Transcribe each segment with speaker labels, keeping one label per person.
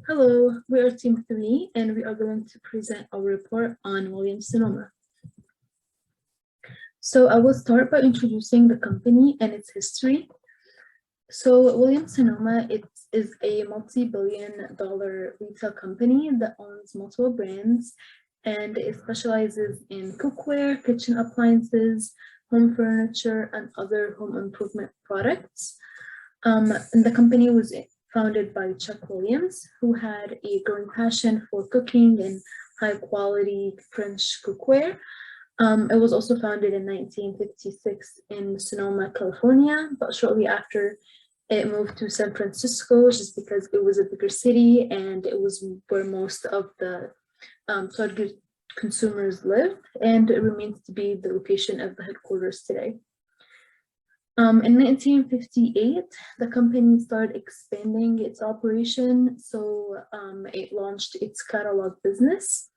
Speaker 1: Hello, we are Team 3 and we are going to present our report on Williams-Sonoma. So I will start by introducing the company and its history. So Williams-Sonoma is a multi-billion-dollar retail company that owns multiple brands, and it specializes in cookware, kitchen appliances, home furniture, and other home improvement products. And the company was founded by Chuck Williams, who had a growing passion for cooking and high quality French cookware. It was also founded in 1956 in Sonoma, California, but shortly after it moved to San Francisco just because it was a bigger city and it was where most of the target consumers live, and it remains to be the location of the headquarters today. In 1958, the company started expanding its operation, so it launched its catalog business,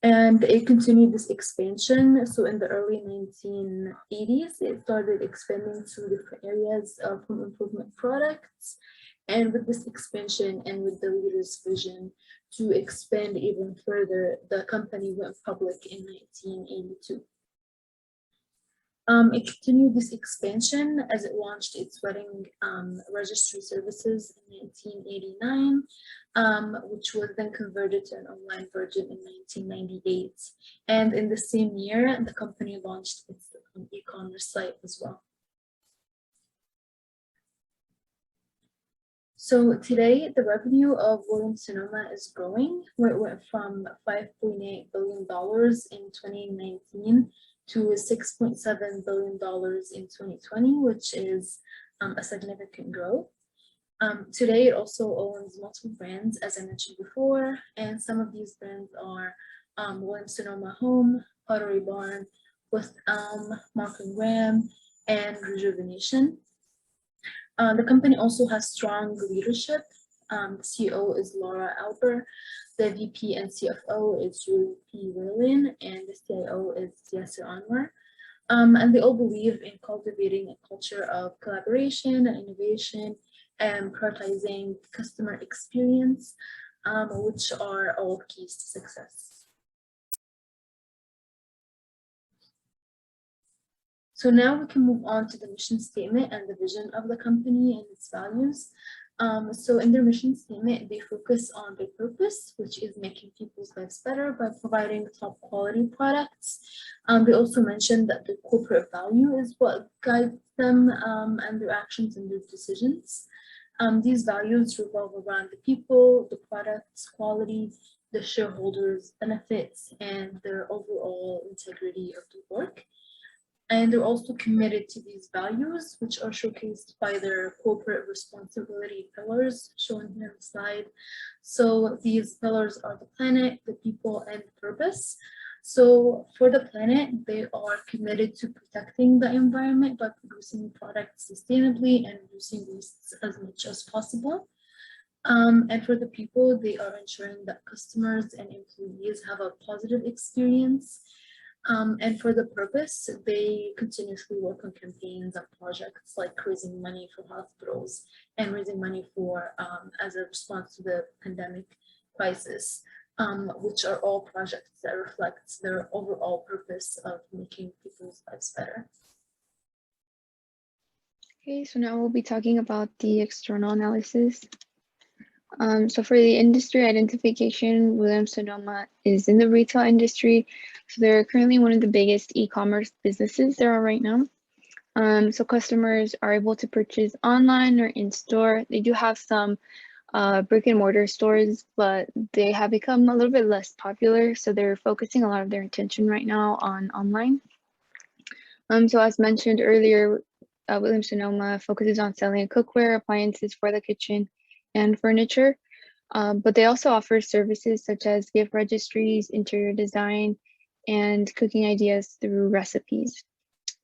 Speaker 1: and it continued this expansion. So in the early 1980s, it started expanding to different areas of home improvement products, and with this expansion and with the leader's vision to expand even further, the company went public in 1982. It continued this expansion as it launched its wedding registry services in 1989, which was then converted to an online version in 1998. And in the same year, the company launched its e-commerce site as well. So today, the revenue of Williams-Sonoma is growing. It went from $5.8 billion in 2019 to $6.7 billion in 2020, which is a significant growth. Today, it also owns multiple brands, as I mentioned before, and some of these brands are Williams-Sonoma Home, Pottery Barn, West Elm, Mark & Graham, and Rejuvenation. The company also has strong leadership. The CEO is Laura Alber, the VP and CFO is Julie P. Whalen, and the CIO is Yasser Anwar. And they all believe in cultivating a culture of collaboration and innovation and prioritizing customer experience, which are all keys to success. So now we can move on to the mission statement and the vision of the company and its values. So in their mission statement, they focus on their purpose, which is making people's lives better by providing top quality products. They also mentioned that the corporate value is what guides them and their actions and their decisions. These values revolve around the people, the products, quality, the shareholders' benefits, and their overall integrity of the work. And they're also committed to these values, which are showcased by their corporate responsibility pillars shown here on the slide. So these pillars are the planet, the people, and purpose. So for the planet, they are committed to protecting the environment by producing products sustainably and reducing wastes as much as possible. And for the people, they are ensuring that customers and employees have a positive experience. And for the purpose, they continuously work on campaigns and projects like raising money for hospitals and raising money for as a response to the pandemic crisis, which are all projects that reflect their overall purpose of making people's lives better.
Speaker 2: Okay, so now we'll be talking about the external analysis. So for the industry identification, Williams-Sonoma is in the retail industry. So they're currently one of the biggest e-commerce businesses there are right now. So customers are able to purchase online or in store. They do have some brick and mortar stores, but they have become a little bit less popular. So they're focusing a lot of their attention right now on online. So as mentioned earlier, Williams-Sonoma focuses on selling cookware, appliances for the kitchen, and furniture, but they also offer services such as gift registries, interior design, and cooking ideas through recipes.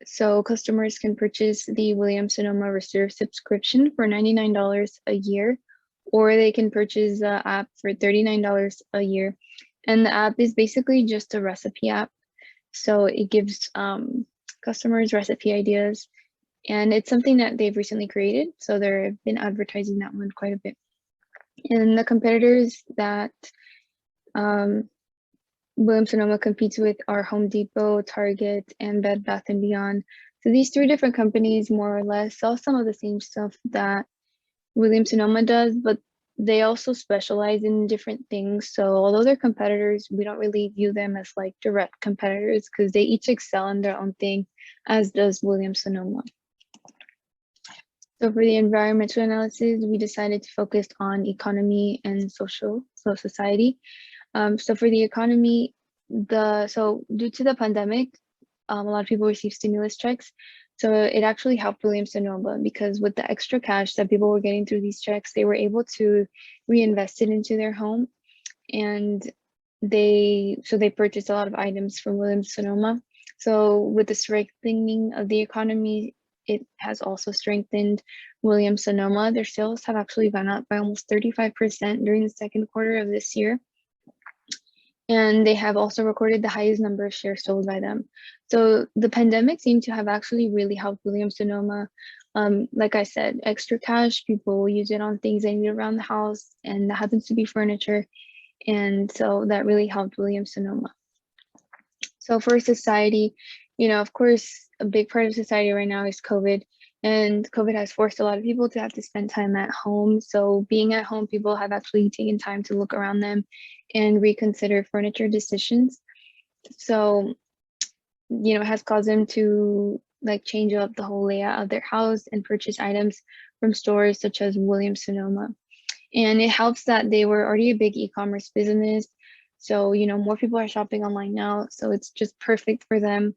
Speaker 2: So customers can purchase the Williams-Sonoma Reserve subscription for $99 a year, or they can purchase the app for $39 a year. And the app is basically just a recipe app. So it gives customers recipe ideas, and it's something that they've recently created. So they've been advertising that one quite a bit. And the competitors that Williams-Sonoma competes with are Home Depot, Target, and Bed Bath & Beyond. So these three different companies more or less sell some of the same stuff that Williams-Sonoma does, but they also specialize in different things. So although they're competitors, we don't really view them as like direct competitors because they each excel in their own thing, as does Williams-Sonoma. So for the environmental analysis, we decided to focus on economy and society. So for the economy, due to the pandemic, a lot of people received stimulus checks. So it actually helped Williams-Sonoma because with the extra cash that people were getting through these checks, they were able to reinvest it into their home. And they purchased a lot of items from Williams-Sonoma. So with the strengthening of the economy, it has also strengthened Williams-Sonoma. Their sales have actually gone up by almost 35% during the second quarter of this year. And they have also recorded the highest number of shares sold by them. So the pandemic seemed to have actually really helped Williams-Sonoma. Like I said, extra cash, people will use it on things they need around the house, and that happens to be furniture. And so that really helped Williams-Sonoma. So for society, of course, a big part of society right now is COVID. And COVID has forced a lot of people to have to spend time at home. So being at home, people have actually taken time to look around them and reconsider furniture decisions. So, it has caused them to like change up the whole layout of their house and purchase items from stores such as Williams-Sonoma. And it helps that they were already a big e-commerce business. So, more people are shopping online now. So it's just perfect for them.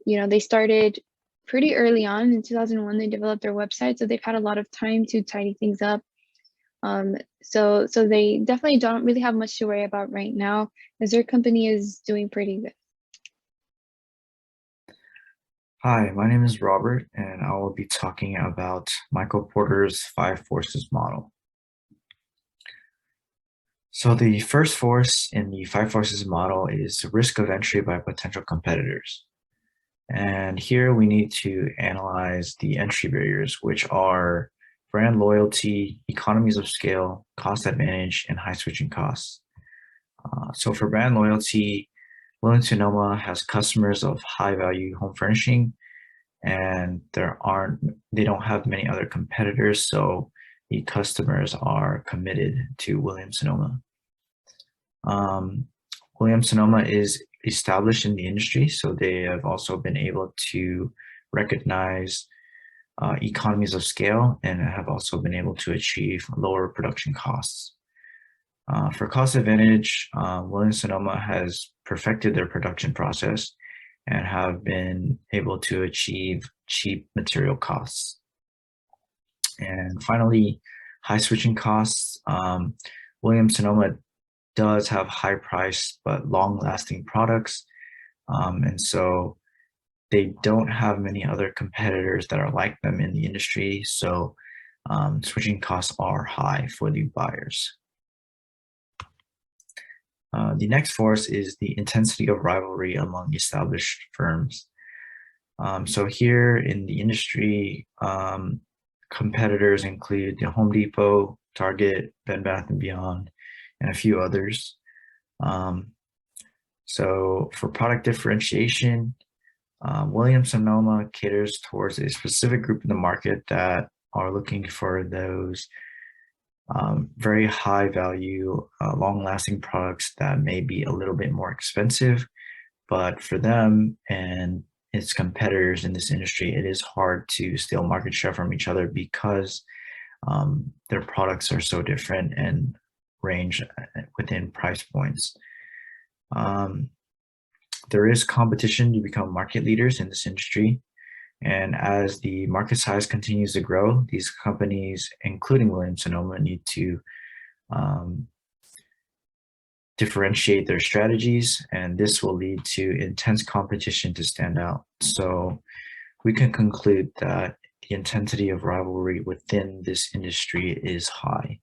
Speaker 2: They started pretty early on in 2001, they developed their website. So they've had a lot of time to tidy things up. So they definitely don't really have much to worry about right now, as their company is doing pretty good.
Speaker 3: Hi, my name is Robert, and I will be talking about Michael Porter's 5 forces model. So the first force in the 5 forces model is risk of entry by potential competitors. And here we need to analyze the entry barriers, which are brand loyalty, economies of scale, cost advantage, and high switching costs. So for brand loyalty, Williams-Sonoma has customers of high value home furnishing, and they don't have many other competitors, so the customers are committed to Williams-Sonoma. Williams-Sonoma is established in the industry, so they have also been able to recognize economies of scale and have also been able to achieve lower production costs. For cost advantage, Williams-Sonoma has perfected their production process and have been able to achieve cheap material costs. And finally, high switching costs. Williams-Sonoma does have high price but long lasting products. And so they don't have many other competitors that are like them in the industry. So switching costs are high for the buyers. The next force is the intensity of rivalry among established firms. So here in the industry, competitors include the Home Depot, Target, Bed Bath & Beyond, and a few others. So for product differentiation, Williams-Sonoma caters towards a specific group in the market that are looking for those very high value, long-lasting products that may be a little bit more expensive, but for them and its competitors in this industry, it is hard to steal market share from each other because their products are so different and range within price points. There is competition to become market leaders in this industry. And as the market size continues to grow, these companies, including Williams-Sonoma, need to differentiate their strategies, and this will lead to intense competition to stand out. So we can conclude that the intensity of rivalry within this industry is high.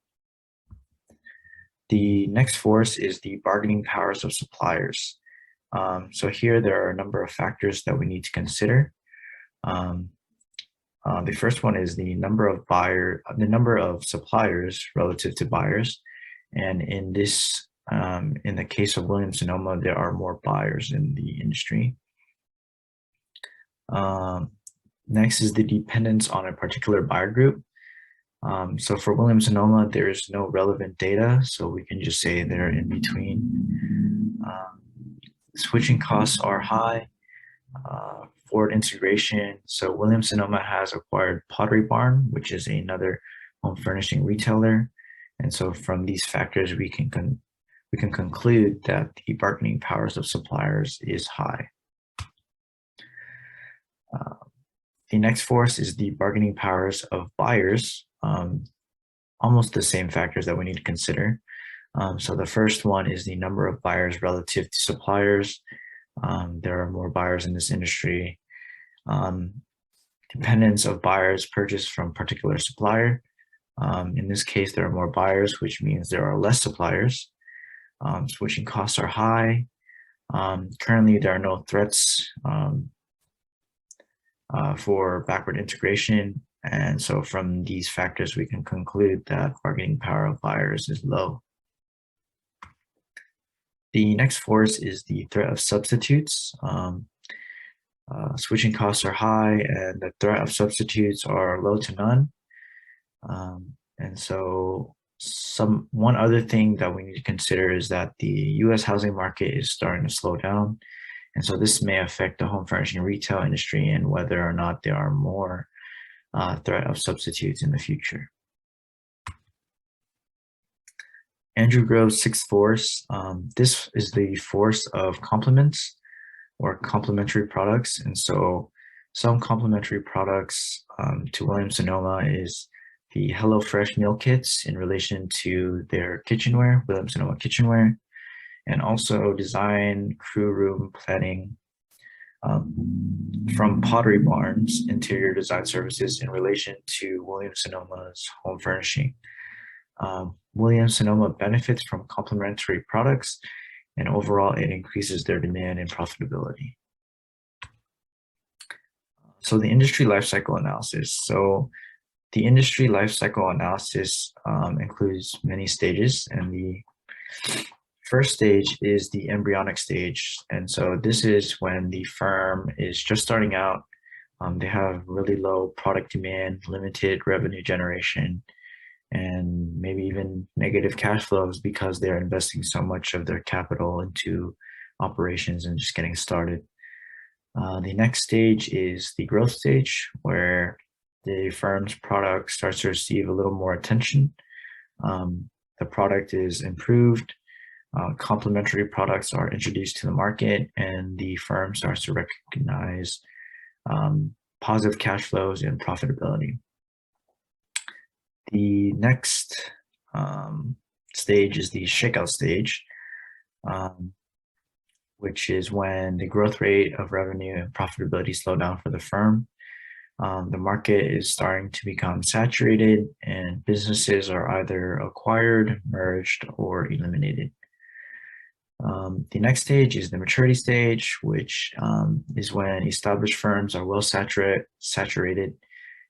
Speaker 3: The next force is the bargaining powers of suppliers. So here there are a number of factors that we need to consider. The first one is the number of suppliers relative to buyers. And in this, in the case of Williams-Sonoma, there are more buyers in the industry. Next is the dependence on a particular buyer group. So for Williams-Sonoma, there is no relevant data, so we can just say they're in between. Switching costs are high. Forward integration. So Williams-Sonoma has acquired Pottery Barn, which is another home furnishing retailer. And so from these factors, we can conclude that the bargaining powers of suppliers is high. The next force is the bargaining powers of buyers. Almost the same factors that we need to consider. So the first one is the number of buyers relative to suppliers. There are more buyers in this industry. Dependence of buyers purchased from particular supplier. In this case, there are more buyers, which means there are less suppliers. Switching costs are high. Currently, there are no threats for backward integration. And so from these factors, we can conclude that bargaining power of buyers is low. The next force is the threat of substitutes. Switching costs are high and the threat of substitutes are low to none. And so one other thing that we need to consider is that the US housing market is starting to slow down. And so this may affect the home furnishing retail industry and whether or not there are more threat of substitutes in the future. Andrew Grove's sixth force. This is the force of complements or complementary products. And so some complementary products to Williams-Sonoma is the HelloFresh meal kits in relation to their kitchenware, Williams-Sonoma kitchenware, and also design, crew room planning from Pottery Barn's interior design services in relation to Williams-Sonoma's home furnishing. Williams-Sonoma benefits from complementary products, and overall it increases their demand and profitability. So the industry lifecycle analysis. So the industry lifecycle analysis includes many stages, and the first stage is the embryonic stage. And so this is when the firm is just starting out. They have really low product demand, limited revenue generation, and maybe even negative cash flows because they're investing so much of their capital into operations and just getting started. The next stage is the growth stage, where the firm's product starts to receive a little more attention. The product is improved, complementary products are introduced to the market, and the firm starts to recognize positive cash flows and profitability. The next stage is the shakeout stage, which is when the growth rate of revenue and profitability slow down for the firm. The market is starting to become saturated and businesses are either acquired, merged, or eliminated. The next stage is the maturity stage, which is when established firms are well saturated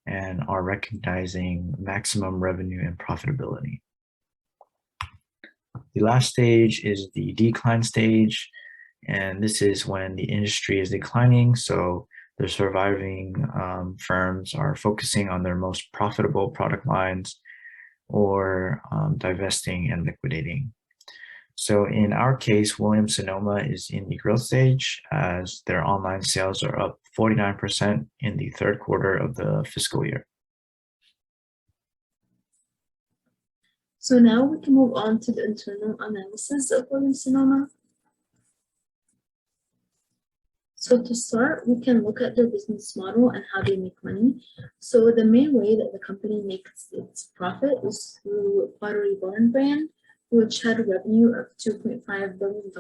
Speaker 3: and are recognizing maximum revenue and profitability. The last stage is the decline stage, and this is when the industry is declining, so the surviving firms are focusing on their most profitable product lines or divesting and liquidating. So in our case, Williams-Sonoma is in the growth stage as their online sales are up 49% in the third quarter of the fiscal year.
Speaker 1: So now we can move on to the internal analysis of Williams-Sonoma. So to start, we can look at their business model and how they make money. So the main way that the company makes its profit is through Pottery Barn brand, which had a revenue of $2.5 billion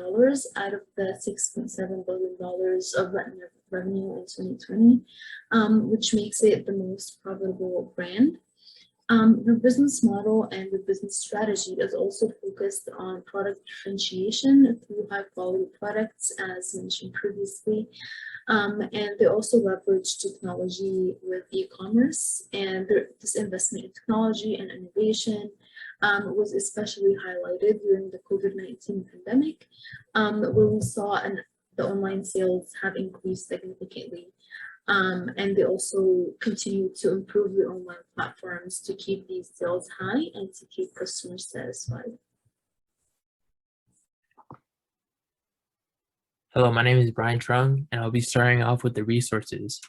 Speaker 1: out of the $6.7 billion of revenue in 2020, which makes it the most profitable brand. The business model and the business strategy is also focused on product differentiation through high quality products, as mentioned previously. And they also leverage technology with e-commerce, and this investment in technology and innovation was especially highlighted during the COVID-19 pandemic, where we saw the online sales have increased significantly. And they also continue to improve their online platforms to keep these sales high and to keep customers satisfied.
Speaker 4: Hello, my name is Brian Trung, and I'll be starting off with the resources.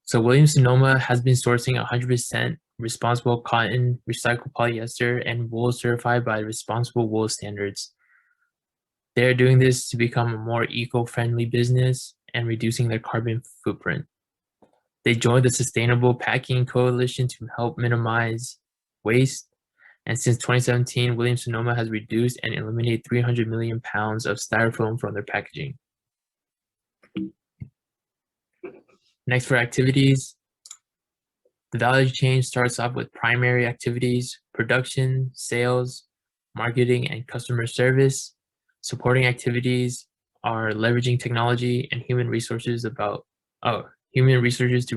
Speaker 4: So Williams-Sonoma has been sourcing 100% responsible cotton, recycled polyester, and wool certified by Responsible Wool Standards. They're doing this to become a more eco-friendly business and reducing their carbon footprint. They joined the Sustainable Packaging Coalition to help minimize waste. And since 2017, Williams-Sonoma has reduced and eliminated 300 million pounds of styrofoam from their packaging. Next, for activities, the value chain starts off with primary activities, production, sales, marketing, and customer service. Supporting activities are leveraging technology and human resources to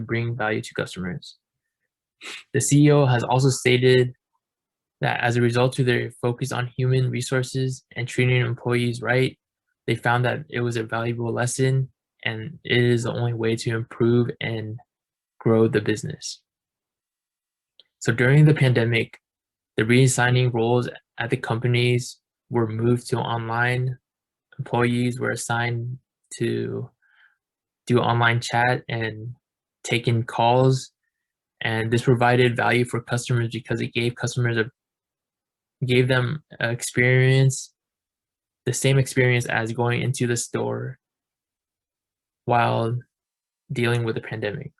Speaker 4: bring value to customers. The CEO has also stated that as a result of their focus on human resources and treating employees right, they found that it was a valuable lesson and it is the only way to improve and grow the business. So during the pandemic, the reassigning roles at the companies were moved to online. Employees were assigned to do online chat and take in calls, and this provided value for customers because it gave them experience, the same experience as going into the store while dealing with the pandemic.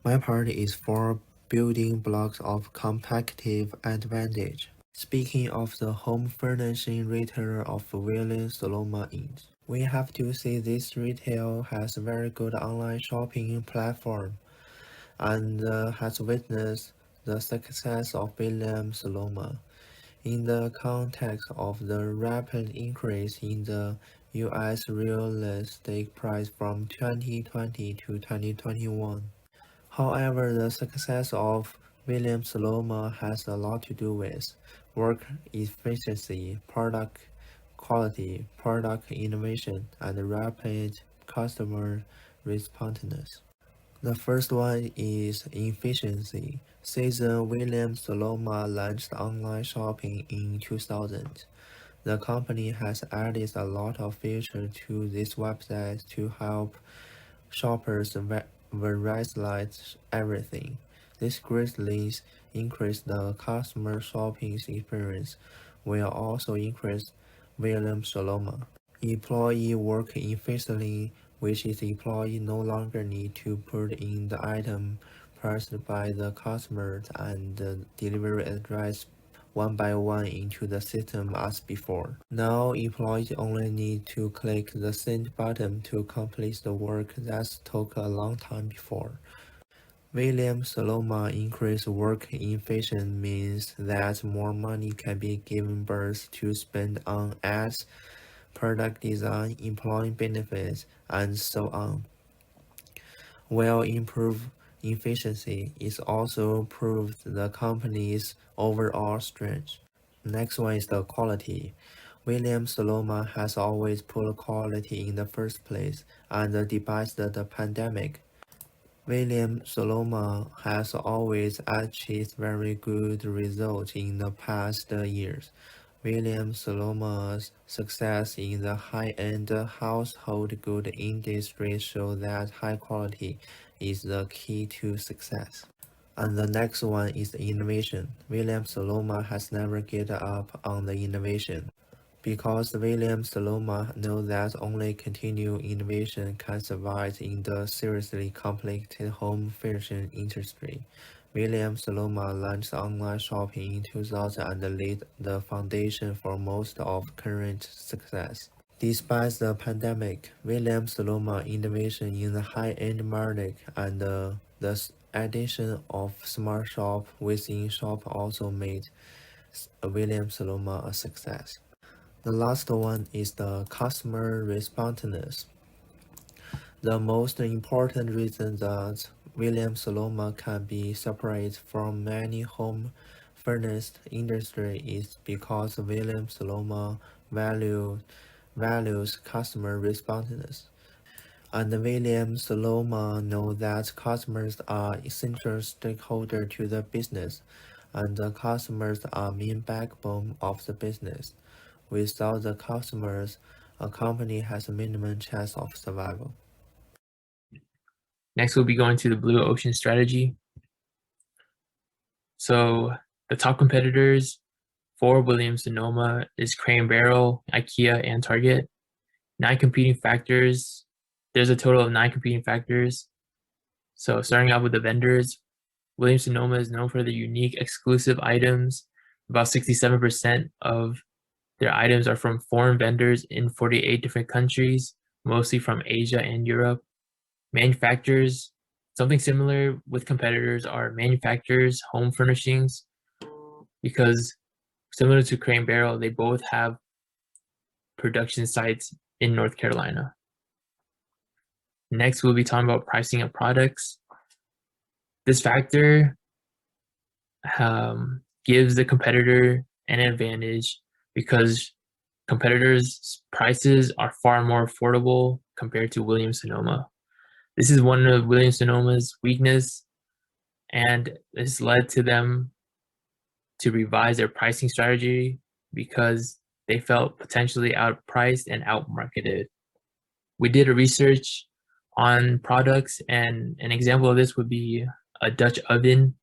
Speaker 5: My part is for building blocks of competitive advantage. Speaking of the home furnishing retailer of Williams-Sonoma Inc., we have to say this retail has a very good online shopping platform and has witnessed the success of Williams-Sonoma. In the context of the rapid increase in the U.S. real estate price from 2020 to 2021. However, the success of Williams-Sonoma has a lot to do with work efficiency, product quality, product innovation, and rapid customer responsiveness. The first one is efficiency. Since Williams-Sonoma launched online shopping in 2000, the company has added a lot of features to this website to help shoppers visualize everything. This greatly increased the customer shopping experience, will also increase Williams-Sonoma. Employee work efficiently, which is employee no longer need to put in the item priced by the customer and the delivery address one by one into the system as before. Now employees only need to click the send button to complete the work that took a long time before. Williams-Sonoma increased work efficiency means that more money can be given birth to spend on ads, product design, employee benefits, and so on. While improved efficiency is also proved the company's overall strength. Next one is the quality. Williams-Sonoma has always put quality in the first place, and despite the pandemic, Williams-Sonoma has always achieved very good results in the past years. Williams-Sonoma's success in the high-end household good industry shows that high quality is the key to success. And the next one is innovation. Williams-Sonoma has never given up on the innovation. Because Williams-Sonoma knows that only continued innovation can survive in the seriously complicated home furnishing industry. Williams-Sonoma launched online shopping in 2000 and laid the foundation for most of current success. Despite the pandemic, Williams-Sonoma innovation in the high-end market and the addition of smart shop within shop also made Williams-Sonoma a success. The last one is the customer responsiveness. The most important reason that Williams-Sonoma can be separate from many home furnace industry is because Williams-Sonoma values customer responsiveness. And Williams-Sonoma know that customers are essential stakeholder to the business, and the customers are main backbone of the business. Without the customers, a company has a minimum chance of survival.
Speaker 4: Next, we'll be going to the blue ocean strategy. So the top competitors for Williams-Sonoma is Crane Barrel, IKEA, and Target. 9 competing factors. There's a total of 9 competing factors. So starting out with the vendors, Williams-Sonoma is known for their unique exclusive items. About 67% of their items are from foreign vendors in 48 different countries, mostly from Asia and Europe. Manufacturers, something similar with competitors are manufacturers, home furnishings, because similar to Crane Barrel, they both have production sites in North Carolina. Next, we'll be talking about pricing of products. This factor gives the competitor an advantage because competitors' prices are far more affordable compared to Williams-Sonoma. This is one of Williams-Sonoma's weakness, and this led to them to revise their pricing strategy because they felt potentially outpriced and outmarketed. We did a research on products, and an example of this would be a Dutch oven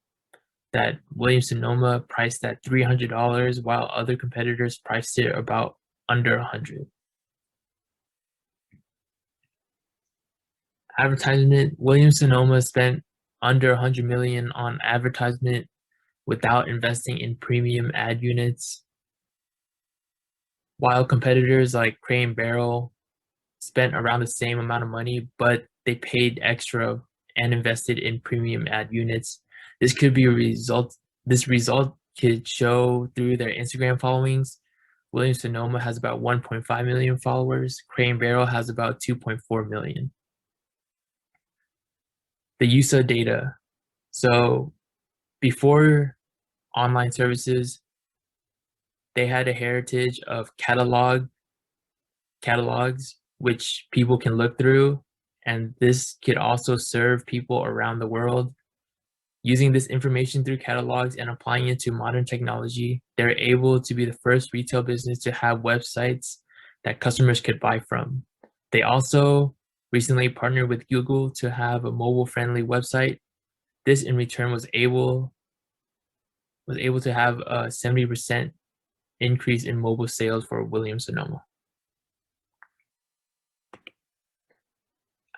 Speaker 4: that Williams-Sonoma priced at $300 while other competitors priced it about under $100. Advertisement, Williams-Sonoma spent under $100 million on advertisement without investing in premium ad units, while competitors like Crane Barrel spent around the same amount of money, but they paid extra and invested in premium ad units. This could be a result. This result could show through their Instagram followings. Williams-Sonoma has about 1.5 million followers. Crane Barrel has about 2.4 million. The use of data. So before online services, they had a heritage of catalogs, which people can look through, and this could also serve people around the world. Using this information through catalogs and applying it to modern technology, they're able to be the first retail business to have websites that customers could buy from. They also recently partnered with Google to have a mobile-friendly website. This in return was able to have a 70% increase in mobile sales for Williams-Sonoma.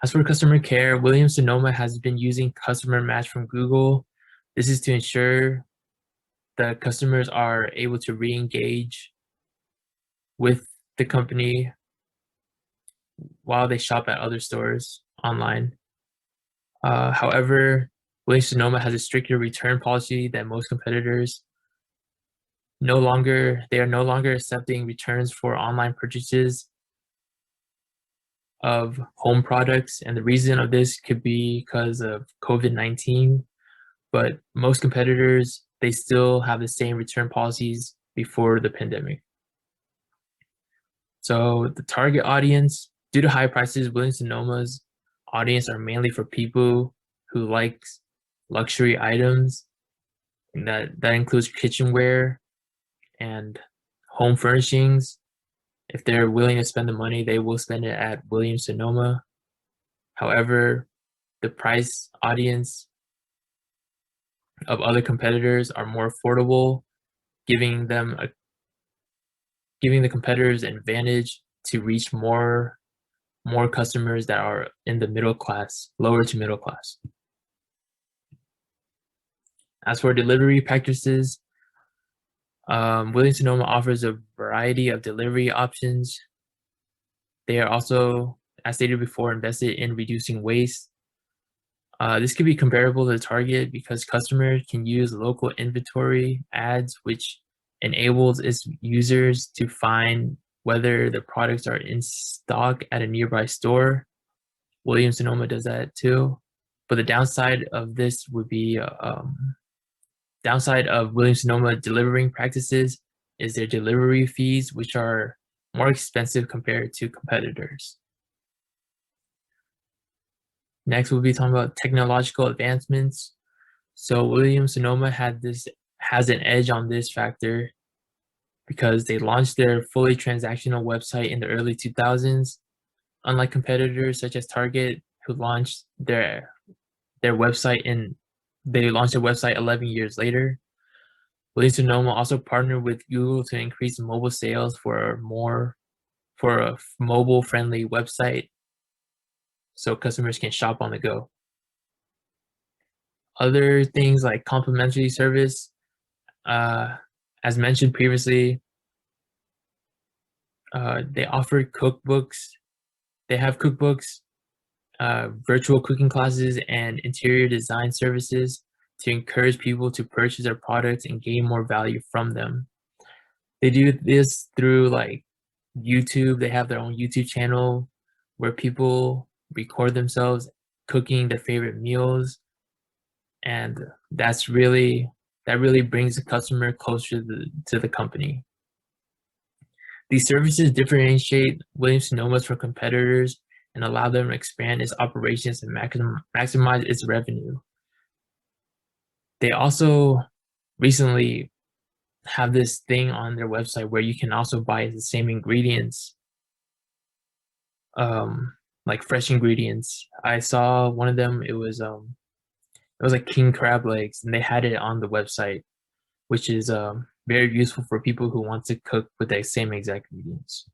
Speaker 4: As for customer care, Williams-Sonoma has been using Customer Match from Google. This is to ensure that customers are able to re-engage with the company while they shop at other stores online. However, Williams-Sonoma has a stricter return policy than most competitors. They are no longer accepting returns for online purchases of home products, and the reason of this could be because of COVID-19, but most competitors, they still have the same return policies before the pandemic. So the target audience, due to high prices, Williams-Sonoma's audience are mainly for people who like luxury items, and that includes kitchenware and home furnishings. If they're willing to spend the money, they will spend it at Williams-Sonoma. However, the price audience of other competitors are more affordable, giving the competitors an advantage to reach more customers that are in the middle class, lower to middle class. As for delivery practices, Williams-Sonoma offers a variety of delivery options. They are also, as stated before, invested in reducing waste. This could be comparable to Target because customers can use local inventory ads, which enables its users to find whether the products are in stock at a nearby store. Williams-Sonoma does that too. But the downside of this would be downside of Williams-Sonoma delivering practices is their delivery fees, which are more expensive compared to competitors. Next, we'll be talking about technological advancements. So Williams-Sonoma has an edge on this factor because they launched their fully transactional website in the early 2000s. Unlike competitors such as Target, who launched their website 11 years later. Williams-Sonoma also partnered with Google to increase mobile sales for a mobile-friendly website so customers can shop on the go. Other things like complimentary service, as mentioned previously, they offer cookbooks. They have cookbooks, virtual cooking classes, and interior design services to encourage people to purchase their products and gain more value from them. They do this through like YouTube. They have their own YouTube channel where people record themselves cooking their favorite meals, and that really brings the customer closer to the company. These services differentiate Williams-Sonoma from competitors and allow them to expand its operations and maximize its revenue. They also recently have this thing on their website where you can also buy the same ingredients, like fresh ingredients. I saw one of them, it was like king crab legs, and they had it on the website, which is very useful for people who want to cook with the same exact ingredients.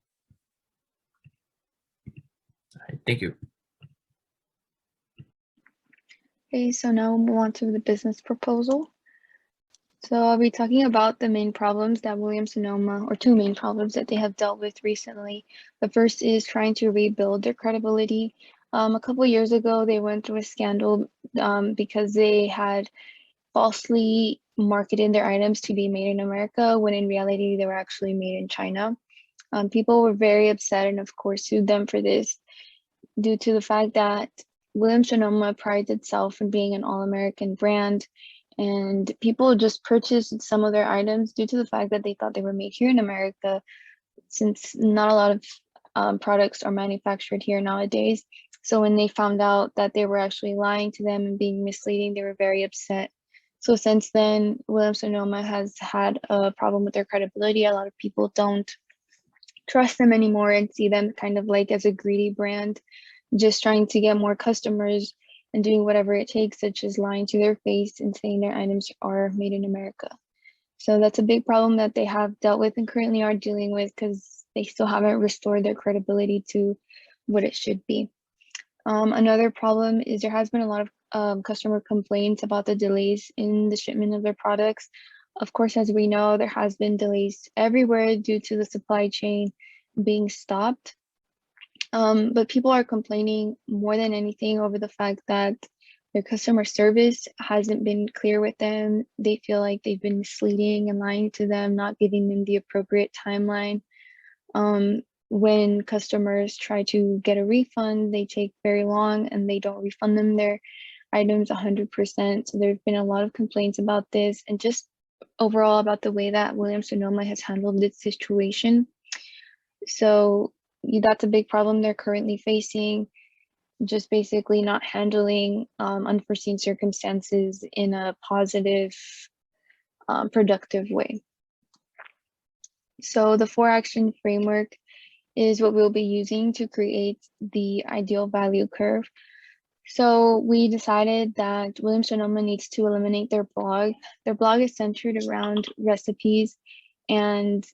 Speaker 4: All right, thank you.
Speaker 2: Okay, so now we'll move on to the business proposal. So I'll be talking about the main problems that Williams-Sonoma, or two main problems that they have dealt with recently. The first is trying to rebuild their credibility. A couple of years ago, they went through a scandal because they had falsely marketed their items to be made in America, when in reality, they were actually made in China. People were very upset and of course sued them for this due to the fact that Williams-Sonoma prides itself in being an all-American brand, and people just purchased some of their items due to the fact that they thought they were made here in America, since not a lot of products are manufactured here nowadays. So when they found out that they were actually lying to them and being misleading, they were very upset. So since then, Williams-Sonoma has had a problem with their credibility. A lot of people don't trust them anymore and see them kind of like as a greedy brand, just trying to get more customers and doing whatever it takes, such as lying to their face and saying their items are made in America. So that's a big problem that they have dealt with and currently are dealing with, because they still haven't restored their credibility to what it should be. Another problem is there has been a lot of customer complaints about the delays in the shipment of their products. Of course, as we know, there has been delays everywhere due to the supply chain being stopped. But people are complaining more than anything over the fact that their customer service hasn't been clear with them. They feel like they've been misleading and lying to them, not giving them the appropriate timeline. When customers try to get a refund, they take very long and they don't refund them their items 100%. So there's been a lot of complaints about this, and just overall about the way that Williams-Sonoma has handled this situation. So that's a big problem they're currently facing, just basically not handling unforeseen circumstances in a positive, productive way. So the 4-action framework is what we'll be using to create the ideal value curve. So we decided that Williams-Sonoma needs to eliminate their blog. Their blog is centered around recipes, and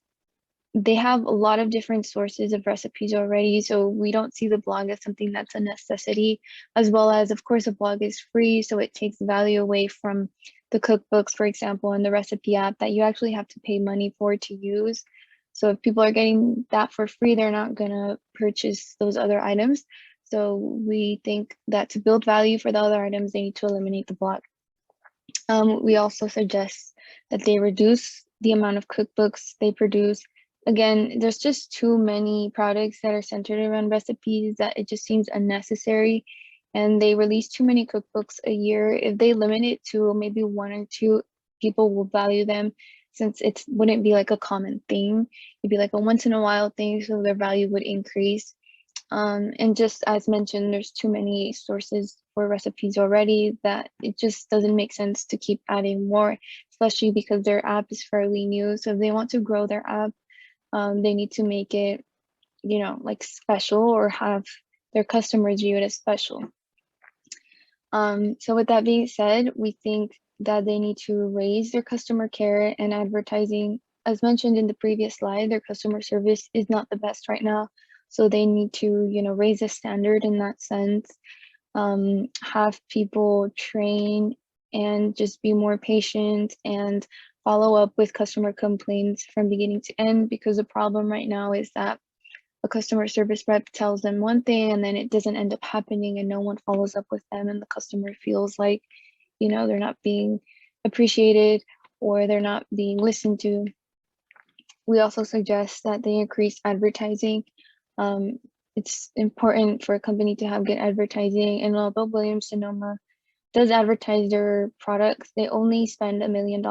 Speaker 2: they have a lot of different sources of recipes already, so we don't see the blog as something that's a necessity, as well as, of course, a blog is free, so it takes value away from the cookbooks, for example, and the recipe app that you actually have to pay money for to use. So if people are getting that for free, they're not gonna purchase those other items. So we think that to build value for the other items, they need to eliminate the block. We also suggest that they reduce the amount of cookbooks they produce. Again, there's just too many products that are centered around recipes that it just seems unnecessary. And they release too many cookbooks a year. If they limit it to maybe 1 or 2, people will value them, since it wouldn't be like a common thing. It'd be like a once in a while thing, so their value would increase. And just as mentioned, there's too many sources for recipes already that it just doesn't make sense to keep adding more, especially because their app is fairly new. So if they want to grow their app, they need to make it, like special, or have their customers view it as special. So with that being said, we think that they need to raise their customer care and advertising. As mentioned in the previous slide, their customer service is not the best right now. So they need to, raise the standard in that sense, have people train and just be more patient and follow up with customer complaints from beginning to end, because the problem right now is that a customer service rep tells them one thing and then it doesn't end up happening and no one follows up with them, and the customer feels like, they're not being appreciated or they're not being listened to. We also suggest that they increase advertising. It's important for a company to have good advertising, and although Williams-Sonoma does advertise their products, they only spend $1 million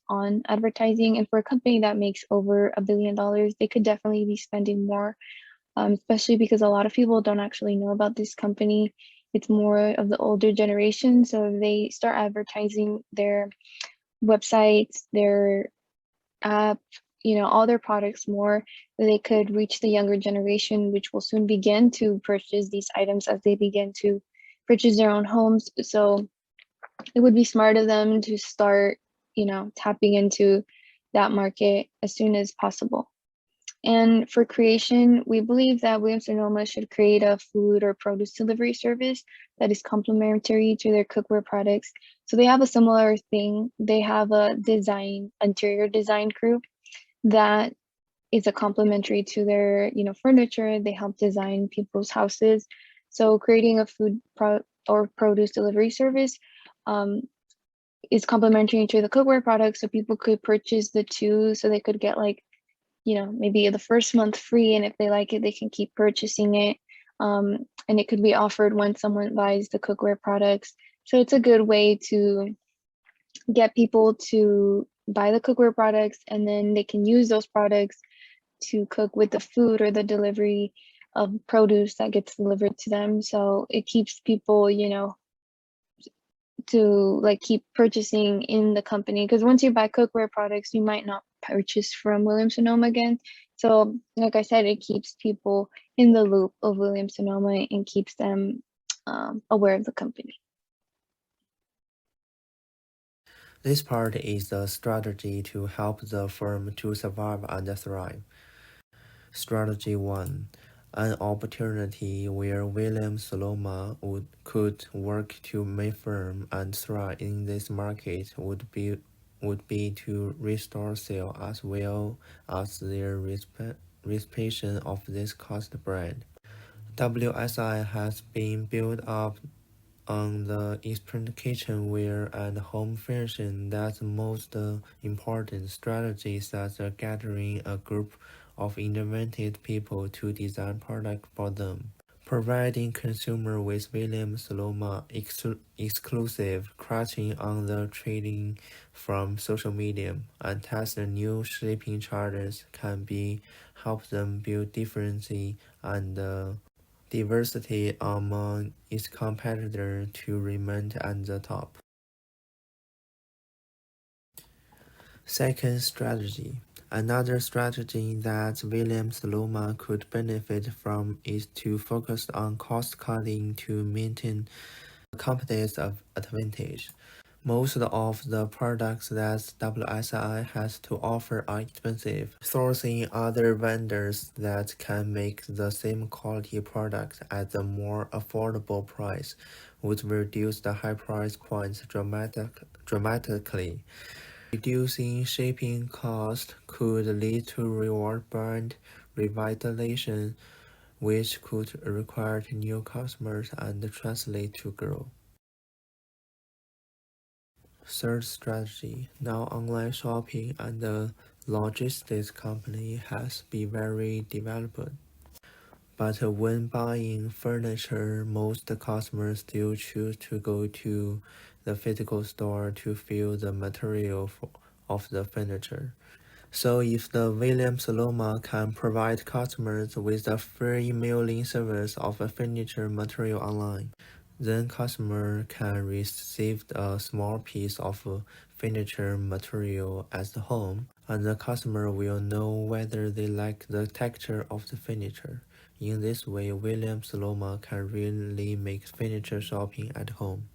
Speaker 2: on advertising. And for a company that makes over $1 billion, they could definitely be spending more, especially because a lot of people don't actually know about this company. It's more of the older generation. So if they start advertising their websites, their app, all their products more, they could reach the younger generation, which will soon begin to purchase these items as they begin to purchase their own homes. So it would be smart of them to start, tapping into that market as soon as possible. And for creation, we believe that Williams-Sonoma should create a food or produce delivery service that is complementary to their cookware products. So they have a similar thing. They have a interior design crew that is a complementary to their, furniture. They help design people's houses. So creating a food or produce delivery service is complementary to the cookware products, so people could purchase the two, so they could get maybe the first month free, and if they like it, they can keep purchasing it. And it could be offered when someone buys the cookware products. So it's a good way to get people to buy the cookware products, and then they can use those products to cook with the food or the delivery of produce that gets delivered to them. So it keeps people, to keep purchasing in the company, because once you buy cookware products, you might not purchase from Williams-Sonoma again. So like I said, it keeps people in the loop of Williams-Sonoma and keeps them aware of the company.
Speaker 5: This part is the strategy to help the firm to survive and thrive. Strategy 1. An opportunity where Williams-Sonoma could work to make firm and thrive in this market would be to restore sales as well as their reputation of this cost brand. WSI has been built up on the experienced kitchenware and home furnishing. That's the most important strategy, such as gathering a group of inventive people to design products for them, providing consumers with Williams-Sonoma exclusive crashing on the trading from social media, and test new shipping charges can be help them build differentiation and diversity among its competitors to remain at the top. Second strategy. Another strategy that Williams-Sonoma could benefit from is to focus on cost cutting to maintain a competitive advantage. Most of the products that WSI has to offer are expensive. Sourcing other vendors that can make the same quality product at a more affordable price would reduce the high price points dramatically. Reducing shipping costs could lead to reward brand revitalization, which could require new customers and translate to growth. Third strategy. Now online shopping and the logistics company has been very developed. But when buying furniture, most customers still choose to go to the physical store to feel the material of the furniture. So if the Williams Sonoma can provide customers with a free mailing service of a furniture material online, then customer can receive a small piece of furniture material at home, and the customer will know whether they like the texture of the furniture. In this way, Williams Sonoma can really make furniture shopping at home.